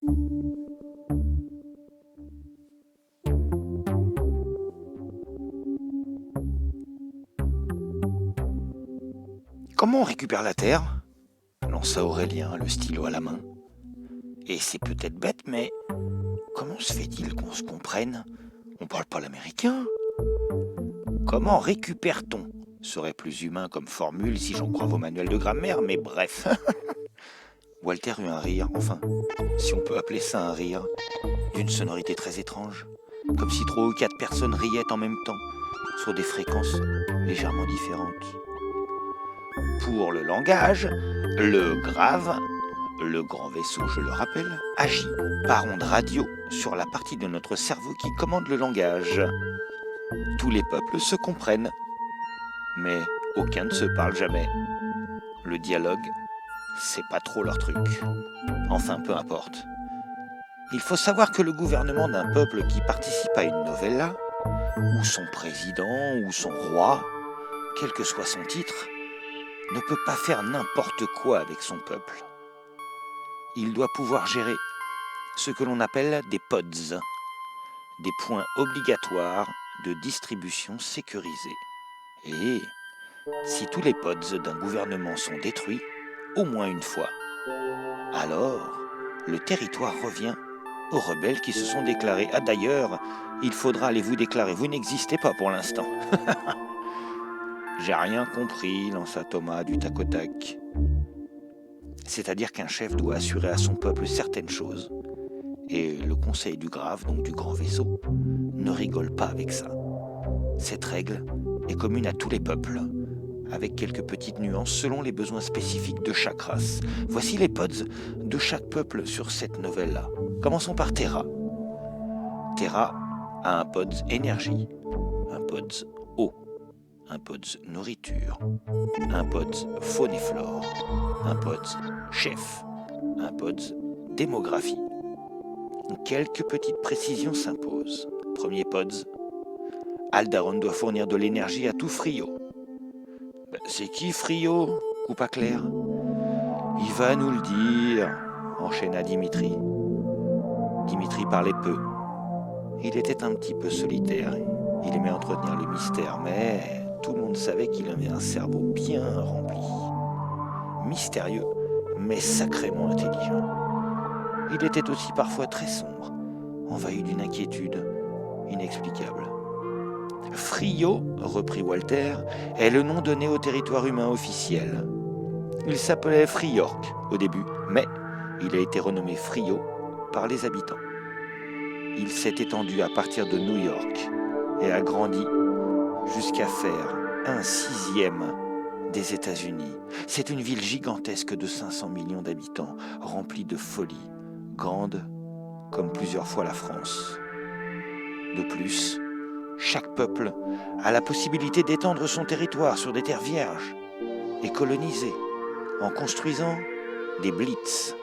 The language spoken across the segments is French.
Comment on récupère la Terre? Lança Aurélien, le stylo à la main. Et c'est peut-être bête, mais comment se fait-il qu'on se comprenne? On parle pas l'américain. Comment récupère-t-on? Serait plus humain comme formule si j'en crois vos manuels de grammaire, mais bref. Walter eut un rire, enfin, si on peut appeler ça un rire, d'une sonorité très étrange, comme si 3 ou 4 personnes riaient en même temps, sur des fréquences légèrement différentes. Pour le langage, le grave, le grand vaisseau, je le rappelle, agit par onde radio sur la partie de notre cerveau qui commande le langage. Tous les peuples se comprennent, mais aucun ne se parle jamais. Le dialogue, c'est pas trop leur truc. Enfin, peu importe. Il faut savoir que le gouvernement d'un peuple qui participe à une novella, ou son président, ou son roi, quel que soit son titre, ne peut pas faire n'importe quoi avec son peuple. Il doit pouvoir gérer ce que l'on appelle des pods, des points obligatoires de distribution sécurisés. Et si tous les pods d'un gouvernement sont détruits, au moins une fois, alors le territoire revient aux rebelles qui se sont déclarés. Ah d'ailleurs, il faudra aller vous déclarer, vous n'existez pas pour l'instant. J'ai rien compris, lança Thomas du tac au tac. C'est-à-dire qu'un chef doit assurer à son peuple certaines choses. Et le conseil du grave, donc du grand vaisseau, ne rigole pas avec ça. Cette règle est commune à tous les peuples, avec quelques petites nuances selon les besoins spécifiques de chaque race. Voici les pods de chaque peuple sur cette novelle-là. Commençons par Terra. Terra a un pods énergie, un pods eau, un pods nourriture, un pods faune et flore, un pods chef, un pods démographie. Quelques petites précisions s'imposent. Premier pods, Aldaron doit fournir de l'énergie à tout Frio. C'est qui Frio? Coupa Claire. Il va nous le dire, enchaîna Dimitri. Dimitri parlait peu. Il était un petit peu solitaire. Il aimait entretenir le mystère, mais tout le monde savait qu'il avait un cerveau bien rempli. Mystérieux, mais sacrément intelligent. Il était aussi parfois très sombre, envahi d'une inquiétude inexplicable. Frio, reprit Walter, est le nom donné au territoire humain officiel. Il s'appelait Friork au début, mais il a été renommé Frio par les habitants. Il s'est étendu à partir de New York et a grandi jusqu'à faire 1/6 des États-Unis. C'est une ville gigantesque de 500 millions d'habitants, remplie de folie, grande comme plusieurs fois la France. De plus, chaque peuple a la possibilité d'étendre son territoire sur des terres vierges et coloniser en construisant des blitz.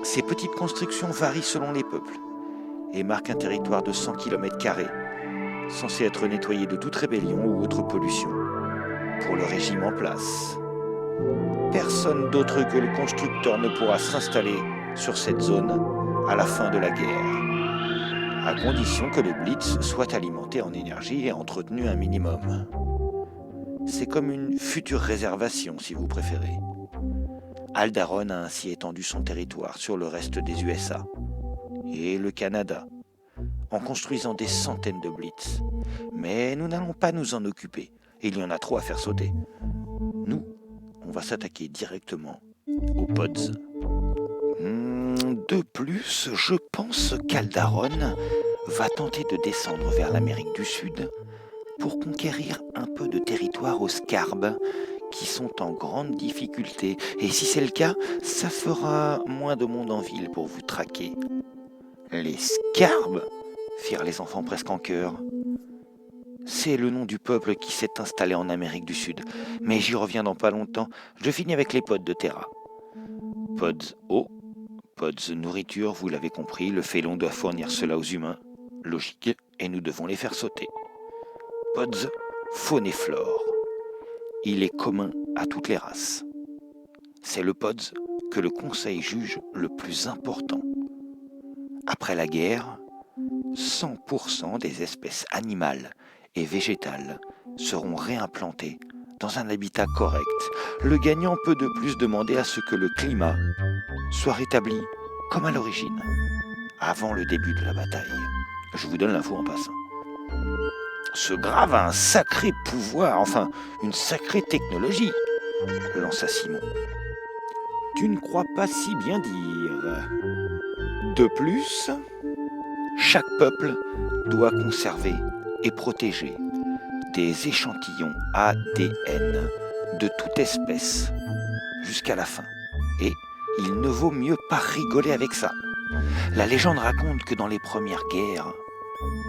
Ces petites constructions varient selon les peuples et marquent un territoire de 100 km², censé être nettoyé de toute rébellion ou autre pollution, pour le régime en place. Personne d'autre que le constructeur ne pourra s'installer sur cette zone à la fin de la guerre, à condition que le blitz soit alimenté en énergie et entretenu un minimum. C'est comme une future réservation, si vous préférez. Aldaron a ainsi étendu son territoire sur le reste des USA et le Canada, en construisant des centaines de blitz. Mais nous n'allons pas nous en occuper, il y en a trop à faire sauter. Nous, on va s'attaquer directement aux pods. De plus, je pense qu'Aldaron va tenter de descendre vers l'Amérique du Sud pour conquérir un peu de territoire aux Scarbes qui sont en grande difficulté. Et si c'est le cas, ça fera moins de monde en ville pour vous traquer. Les Scarbes, firent les enfants presque en chœur. C'est le nom du peuple qui s'est installé en Amérique du Sud. Mais j'y reviens dans pas longtemps. Je finis avec les pods de Terra. Pods eau, pods nourriture, vous l'avez compris, le félon doit fournir cela aux humains. Logique, et nous devons les faire sauter. Pods faune et flore. Il est commun à toutes les races. C'est le pods que le Conseil juge le plus important. Après la guerre, 100% des espèces animales et végétales seront réimplantées dans un habitat correct. Le gagnant peut de plus demander à ce que le climat soit rétabli comme à l'origine, avant le début de la bataille. Je vous donne l'info en passant. Ce grave a un sacré pouvoir, enfin une sacrée technologie, lança Simon. Tu ne crois pas si bien dire. De plus, chaque peuple doit conserver et protéger des échantillons ADN de toute espèce jusqu'à la fin. Et il ne vaut mieux pas rigoler avec ça. La légende raconte que dans les premières guerres,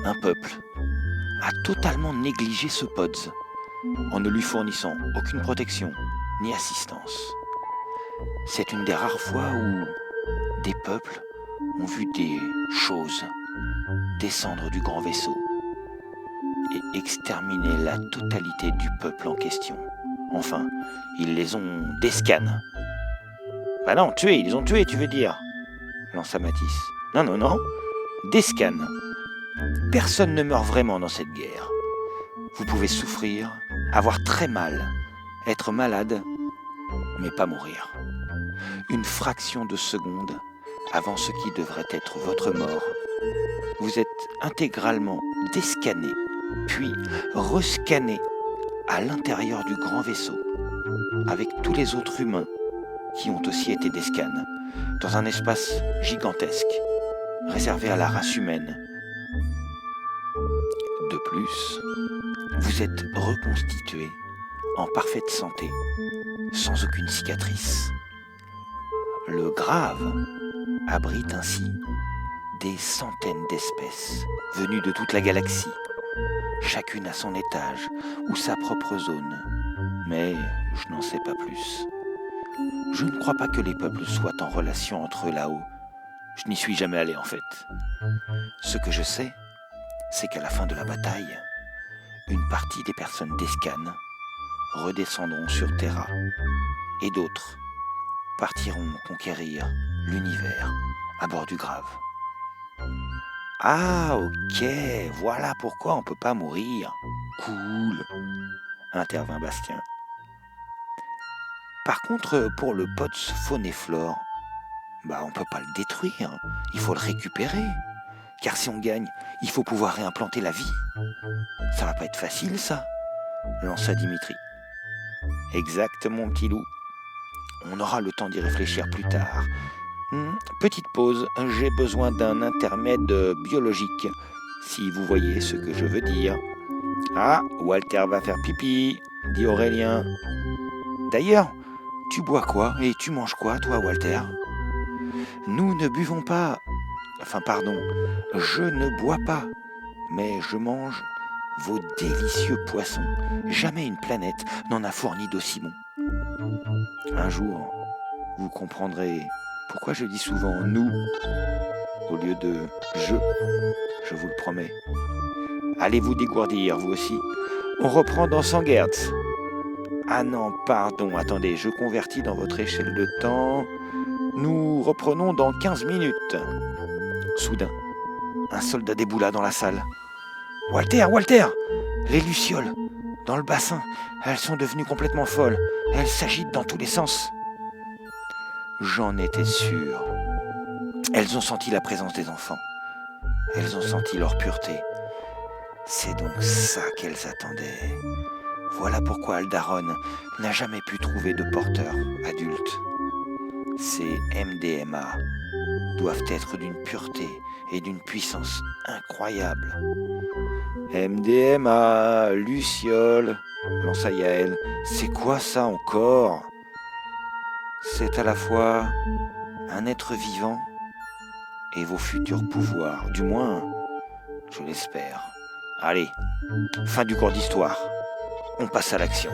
un peuple a totalement négligé ce pods en ne lui fournissant aucune protection ni assistance. C'est une des rares fois où des peuples ont vu des choses descendre du grand vaisseau et exterminer la totalité du peuple en question. Enfin, ils les ont descan. Bah non, tués, ils ont tué, tu veux dire, lança Matisse. Non, descan. Personne ne meurt vraiment dans cette guerre. Vous pouvez souffrir, avoir très mal, être malade, mais pas mourir. Une fraction de seconde avant ce qui devrait être votre mort, vous êtes intégralement descanné, puis rescanné à l'intérieur du grand vaisseau, avec tous les autres humains qui ont aussi été descan, dans un espace gigantesque, réservé à la race humaine. De plus, vous êtes reconstitué en parfaite santé, sans aucune cicatrice. Le grave abrite ainsi des centaines d'espèces venues de toute la galaxie, chacune à son étage ou sa propre zone, mais je n'en sais pas plus. Je ne crois pas que les peuples soient en relation entre eux là-haut. Je n'y suis jamais allé en fait. Ce que je sais, c'est qu'à la fin de la bataille, une partie des personnes d'Escan redescendront sur Terra et d'autres partiront conquérir l'univers à bord du Grave. Ah ok, voilà pourquoi on peut pas mourir. Cool, intervint Bastien. Par contre, pour le POTS faune et flore, on peut pas le détruire, il faut le récupérer. Car si on gagne, il faut pouvoir réimplanter la vie. Ça va pas être facile ça, lança Dimitri. Exact mon petit loup. On aura le temps d'y réfléchir plus tard. Petite pause, j'ai besoin d'un intermède biologique, si vous voyez ce que je veux dire. Ah, Walter va faire pipi, dit Aurélien. D'ailleurs, tu bois quoi et tu manges quoi, toi, Walter ? Nous ne buvons pas... je ne bois pas, mais je mange vos délicieux poissons. Jamais une planète n'en a fourni d'aussi bons. Un jour, vous comprendrez pourquoi je dis souvent « nous » au lieu de « je vous le promets. Allez vous dégourdir, vous aussi. On reprend dans 100 Hz. Ah non, pardon, attendez, je convertis dans votre échelle de temps. Nous reprenons dans 15 minutes. Soudain, un soldat déboula dans la salle. Walter, les lucioles, dans le bassin, elles sont devenues complètement folles. Elles s'agitent dans tous les sens. J'en étais sûr. Elles ont senti la présence des enfants. Elles ont senti leur pureté. C'est donc ça qu'elles attendaient. Voilà pourquoi Aldaron n'a jamais pu trouver de porteur adulte. Ces MDMA doivent être d'une pureté et d'une puissance incroyables. MDMA, Luciole, lança Yaël. C'est quoi ça encore ? C'est à la fois un être vivant et vos futurs pouvoirs. Du moins, je l'espère. Allez, fin du cours d'histoire. On passe à l'action.